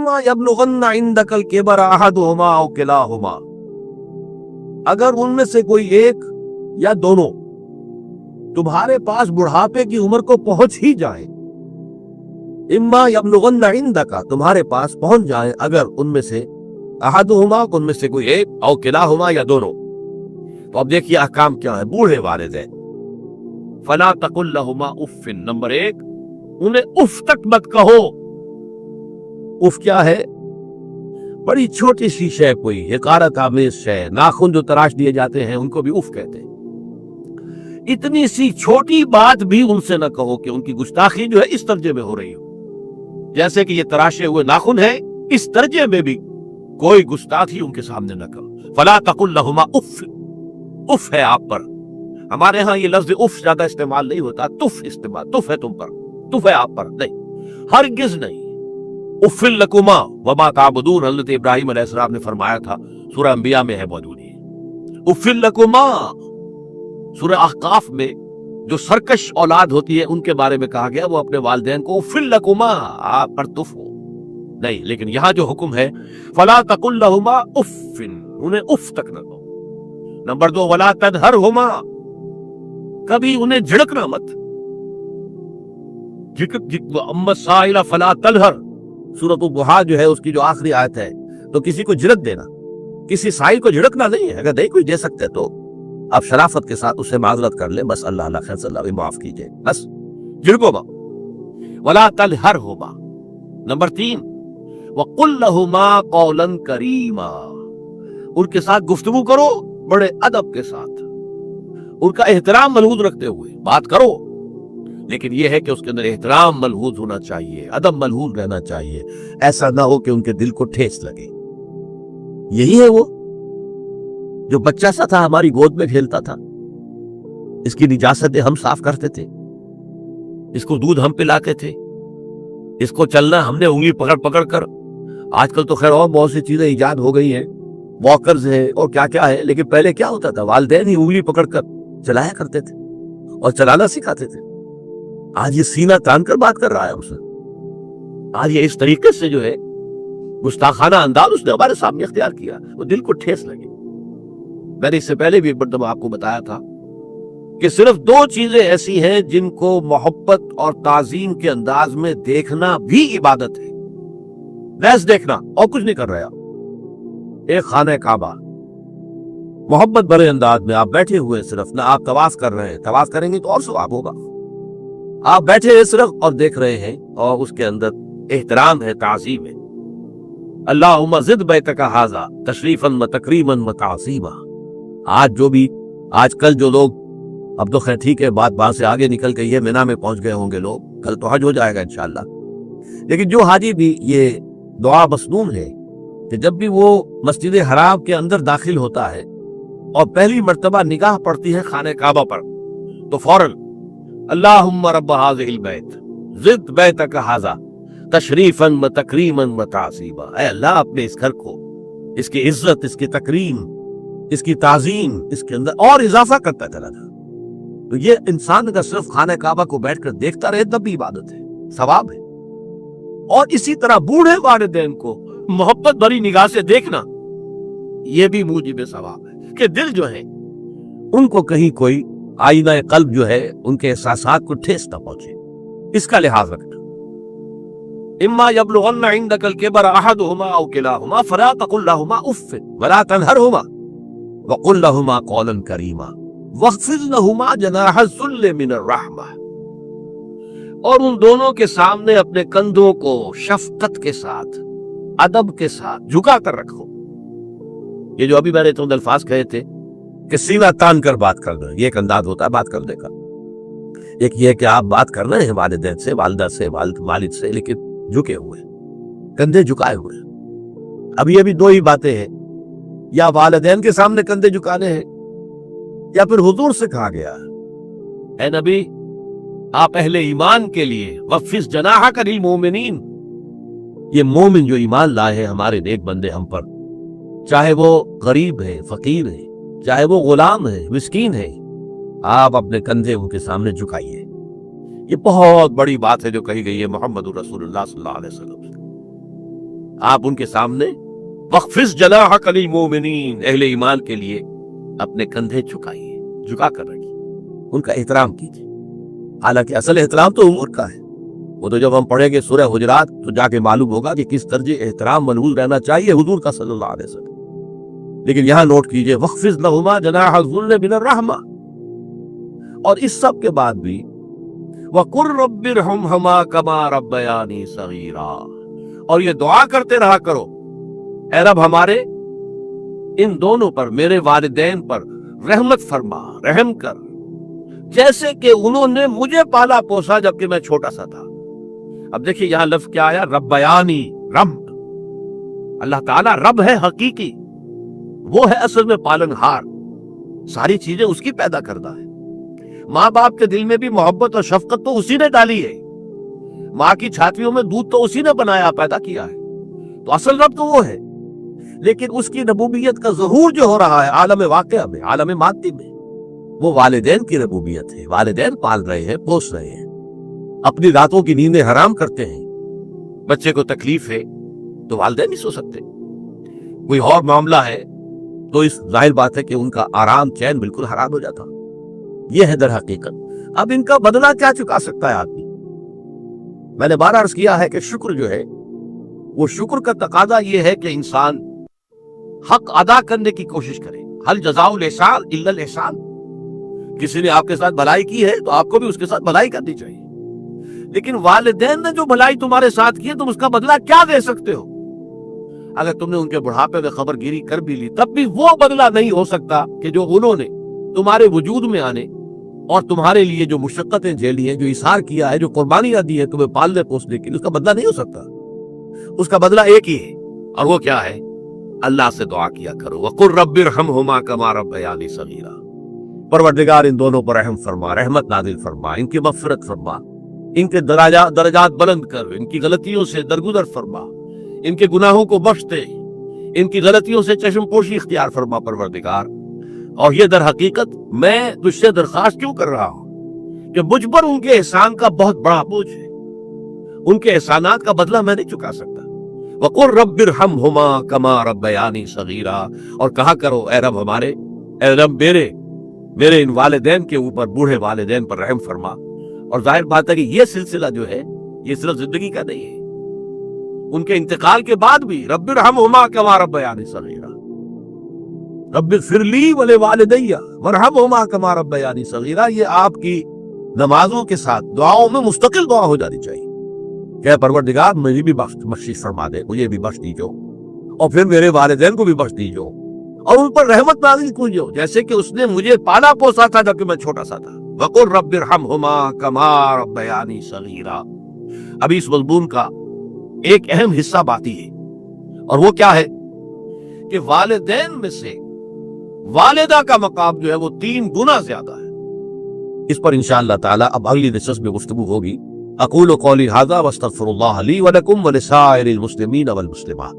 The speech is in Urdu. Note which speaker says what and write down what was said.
Speaker 1: اما یبلغن عندک الکبر احدہما او کلاہما، اگر ان میں سے کوئی ایک یا دونوں تمہارے پاس بڑھاپے کی عمر کو پہنچ ہی جائیں، اما یبلغن عندک تمہارے پاس پہنچ جائیں اگر ان میں سے احدہما ان میں سے کوئی ایک او کلاہما یا دونوں، تو اب دیکھیے احکام کیا ہے بوڑھے والدین۔ فلا تقل لہما اف، نمبر ایک انہیں اف تک مت کہو۔ اف کیا ہے؟ بڑی چھوٹی سی شے، کوئی حقارت آمیز شے، ناخن جو تراش دیے جاتے ہیں ان کو بھی اف کہتے ہیں۔ اتنی سی چھوٹی بات بھی ان سے نہ کہو کہ ان کی گستاخی جو ہے اس درجے میں ہو رہی ہو، جیسے کہ یہ تراشے ہوئے ناخن ہے، اس درجے میں بھی کوئی گستاخی ان کے سامنے نہ کرو۔ فلا تقل لہما اف، اف ہے آپ پر، ہمارے ہاں یہ لفظ اف زیادہ استعمال نہیں ہوتا، تف استعمال، تف ہے تم پر، تف ہے آپ پر، نہیں، ہرگز نہیں۔ اف لکما وما تعبدون، حضرت ابراہیم علیہ السلام نے فرمایا تھا، سورہ انبیاء میں ہے موجود ہے۔ اف لکما، سورہ احقاف میں جو سرکش اولاد ہوتی ہے ان کے بارے میں کہا گیا، وہ اپنے والدین کو اف لکما، آپ پر تف ہو، نہیں، لیکن یہاں جو حکم ہے فلا تقل لہما اف، انہیں اف تک نہ کہو۔ نمبر دو ولا تنہرہما، کبھی انہیں جھڑکنا مت۔ اما السائل فلا تنہر، سورۃ الضحیٰ جو ہے اس کی جو آخری آیت ہے، تو کسی کو جھڑک دینا، کسی سائل کو جھڑکنا نہیں ہے، اگر نہیں کوئی دے سکتے تو آپ شرافت کے ساتھ اسے معذرت کر لیں، بس اللہ اللہ خیر صلی اللہ علیہ معاف کیجئے، بس جھڑکو ما۔ ولا تنہرہما، نمبر تین وقل لہما قولا کریما، ان کے ساتھ گفتگو کرو بڑے ادب کے ساتھ، ان کا احترام ملحوظ رکھتے ہوئے بات کرو، لیکن یہ ہے کہ اس کے اندر احترام ملحوظ ہونا چاہیے، ادب ملحوظ رہنا چاہیے، ایسا نہ ہو کہ ان کے دل کو ٹھیس لگے۔ یہی ہے وہ جو بچہ سا تھا ہماری گود میں کھیلتا تھا، اس کی نجاستیں ہم صاف کرتے تھے، اس کو دودھ ہم پلاتے تھے، اس کو چلنا ہم نے انگلی پکڑ پکڑ کر، آج کل تو خیر اور بہت سی چیزیں ایجاد ہو گئی ہیں، واکرز ہے اور کیا کیا ہے، لیکن پہلے کیا ہوتا تھا، والدین ہی انگلی پکڑ کر چلایا کرتے تھے اور چلانا سکھاتے تھے۔ آج یہ سینہ تان کر بات کر رہا ہے اسے، آج یہ اس طریقے سے جو ہے گستاخانہ انداز اس نے ہمارے سامنے اختیار کیا، وہ دل کو ٹھیس لگے۔ میں نے اس سے پہلے بھی ایک مرتبہ آپ کو بتایا تھا کہ صرف دو چیزیں ایسی ہیں جن کو محبت اور تعظیم کے انداز میں دیکھنا بھی عبادت ہے، محض دیکھنا اور کچھ نہیں کر رہے آپ۔ ایک خانہ کعبہ، محبت بھرے انداز میں آپ بیٹھے ہوئے، صرف نہ آپ طواف کر رہے ہیں، طواف کریں گے تو اور ثواب ہوگا، آپ بیٹھے ہیں صرف اور دیکھ رہے ہیں، اور اس کے اندر احترام ہے، تعظیم ہے۔ اللہم زد بیتک ھذا تشریفا و تکریما و تعظیما۔ آج جو بھی آج کل جو لوگ، اب تو خیر ٹھیک ہے، بات سے آگے نکل کے یہ مینا میں پہنچ گئے ہوں گے لوگ، کل تو حج ہو جائے گا انشاءاللہ، لیکن جو حاجی بھی یہ دعا مسنون ہے کہ جب بھی وہ مسجد حرام کے اندر داخل ہوتا ہے اور پہلی مرتبہ نگاہ پڑتی ہے خانہ کعبہ پر، تو فوراً اللہم رب ھذہ البیت زد بیتک ھذا تشریفا و تکریما و تعظیما، اے اللہ اپنے اس گھر کو، اس کی عزت، اس کی تکریم، اس کی تعظیم، اس کے اندر اور اضافہ کرتا چلا جائے۔ تو یہ انسان اگر صرف خانہ کعبہ کو بیٹھ کر دیکھتا رہے تب بھی عبادت ہے، ثواب ہے۔ اور اسی طرح بوڑھے والدین کو محبت بھری نگاہ سے دیکھنا، یہ بھی موجب ثواب ہے کہ دل جو ہے ان کو کہیں کوئی آئینہ قلب جو ہے ان کے احساسات کو ٹھیس نہ پہنچے، اس کا لحاظ رکھنا۔ اما یبلغن عندک الکبر احدہما او کلاہما فلا تقل لہما اف ولا تنہرہما وقل لہما قولا کریما واخفض لہما جناح الذل من الرحمہ، اور ان دونوں کے سامنے اپنے کندھوں کو شفقت کے ساتھ، ادب کے ساتھ جھکا کر رکھو۔ یہ جو ابھی میں نے چند الفاظ کہے تھے کہ سینہ تان کر بات کرنا، یہ ایک انداز ہوتا ہے بات کرنے کا۔ ایک یہ کہ آپ بات کر رہے ہیں والدین سے، والدہ سے، والد سے، لیکن جھکے ہوئے، کندھے جھکائے ہوئے۔ اب یہ بھی دو ہی باتیں ہیں، یا والدین کے سامنے کندھے جھکانے ہیں، یا پھر حضور سے کہا گیا اے نبی آپ اہل ایمان کے لیے وَخْفِضْ جَنَاحَكَ لِلْمُؤْمِنِينَ، یہ مومن جو ایمان لائے ہیں ہمارے نیک بندے ہم پر، چاہے وہ غریب ہے، فقیر ہے، چاہے وہ غلام ہے، مسکین ہے، آپ اپنے کندھے ان کے سامنے جھکائیے۔ یہ بہت بڑی بات ہے جو کہی گئی ہے محمد رسول اللہ صلی اللہ علیہ وسلم سے۔ آپ ان کے سامنے وَخْفِضْ جَنَاحَكَ لِلْمُؤْمِنِينَ، اہل ایمان کے لیے اپنے کندھے جھکائیے، جھکا کر رکھیے، ان کا احترام کیجیے۔ حالانکہ اصل احترام تو حضور کا ہے، وہ تو جب ہم پڑھیں گے سورہ حجرات تو جا کے معلوم ہوگا کہ کس درجے احترام منحوس رہنا چاہیے حضور کا صلی اللہ علیہ وسلم۔ لیکن یہاں نوٹ کیجئے وَخْفِضْ لَهُمَا جَنَاحَ الذُّلِّ مِنَ الرَّحْمَةِ، اور اس سب کے بعد بھی وَقُلْ رَبِّ ارْحَمْهُمَا كَمَا رَبَّيَانِي صَغِيرًا، اور یہ دعا کرتے رہا کرو، اے رب ہمارے ان دونوں پر، میرے والدین پر رحمت فرما، رحم کر، جیسے کہ انہوں نے مجھے پالا پوسا جبکہ میں چھوٹا سا تھا۔ اب دیکھیے یہاں لفظ کیا آیا، ربیانی، رب۔ اللہ تعالیٰ رب ہے حقیقی، وہ ہے اصل میں پالن ہار، ساری چیزیں اس کی پیدا کردہ ہے۔ ماں باپ کے دل میں بھی محبت اور شفقت تو اسی نے ڈالی ہے، ماں کی چھاتیوں میں دودھ تو اسی نے بنایا، پیدا کیا ہے، تو اصل رب تو وہ ہے۔ لیکن اس کی ربوبیت کا ظہور جو ہو رہا ہے عالم واقعہ میں، عالم مادی میں، وہ والدین کی ربوبیت ہے۔ والدین پال رہے ہیں، پوس رہے ہیں، اپنی راتوں کی نیندیں حرام کرتے ہیں۔ بچے کو تکلیف ہے تو والدین نہیں سو سکتے، کوئی اور معاملہ ہے تو اس ظاہر بات ہے کہ ان کا آرام چین بالکل حرام ہو جاتا۔ یہ ہے در حقیقت۔ اب ان کا بدلہ کیا چکا سکتا ہے آدمی؟ میں نے بار عرض کیا ہے کہ شکر جو ہے وہ شکر کا تقاضا یہ ہے کہ انسان حق ادا کرنے کی کوشش کرے۔ هل جزاء الاحسان الا الاحسان، کسی نے آپ کے ساتھ بھلائی کی ہے تو آپ کو بھی اس کے ساتھ بھلائی کرنی چاہیے۔ لیکن والدین نے جو بھلائی تمہارے ساتھ کی ہے تم اس کا بدلہ کیا دے سکتے ہو؟ اگر تم نے ان کے بڑھاپے میں خبر گیری کر بھی لی تب بھی وہ بدلہ نہیں ہو سکتا کہ جو انہوں نے تمہارے وجود میں آنے اور تمہارے لیے جو مشقتیں جھیلی ہیں، جو اظہار کیا ہے، جو قربانیاں دی ہیں تمہیں پالنے پوسنے کی، اس کا بدلہ نہیں ہو سکتا۔ اس کا بدلہ ایک ہی ہے، اور وہ کیا ہے؟ اللہ سے دعا کیا کرو، وَقُلْ رَبِّ ارْحَمْهُمَا كَمَا رَبَّيَانِي صَغِيرًا، پروردگار ان دونوں پر رحم فرما، رحمت نازل فرما، ان کی مغفرت فرما، ان کے درجات بلند کر، ان کی غلطیوں سے درگزر فرما، ان کے گناہوں کو بخش دے، ان کی غلطیوں سے چشم پوشی اختیار فرما پروردگار۔ اور یہ در حقیقت میں تجھ سے درخواست کیوں کر رہا ہوں کہ مجھ پر ان کے احسان کا بہت بڑا بوجھ ہے، ان کے احسانات کا بدلہ میں نہیں چکا سکتا۔ وَقُلْ رَبِّ ارْحَمْهُمَا كَمَا رَبَّيَانِي صَغِيرًا، اور کہا کرو اے رب ہمارے، اے رب میرے ان والدین کے اوپر، بوڑھے والدین پر رحم فرما۔ اور ظاہر بات ہے کہ یہ سلسلہ جو ہے یہ صرف زندگی کا نہیں ہے، ان کے انتقال کے بعد بھی رب ارحمہما کما ربیانی صغیرا، رب اغفر لی ولوالدی وارحمہما کما ربیانی صغیرا، یہ آپ کی نمازوں کے ساتھ دعاؤں میں مستقل دعا ہو جانی چاہیے کہ پروردگار مجھے بھی بخشش فرما دے، مجھے بھی بخش دیجو، اور پھر میرے والدین کو بھی بخش دیجو، اور ان پر رحمت نازل کیجو جیسے کہ اس نے مجھے پالا پوسا تھا جبکہ میں چھوٹا سا تھا۔ وَقُلْ رَبِّ ارْحَمْهُمَا كَمَا رَبَّيَانِي صَغِيرًا۔ ابھی اس مضمون کا ایک اہم حصہ باقی ہے، اور وہ کیا ہے کہ والدین میں سے والدہ کا مقام جو ہے وہ 3 گنا زیادہ ہے۔ اس پر انشاءاللہ تعالی اب اگلی نشست میں گفتگو ہوگی۔ اقول قولی ھذا واستغفر اللہ لی ولکم ولسائر المسلمین والمسلمات۔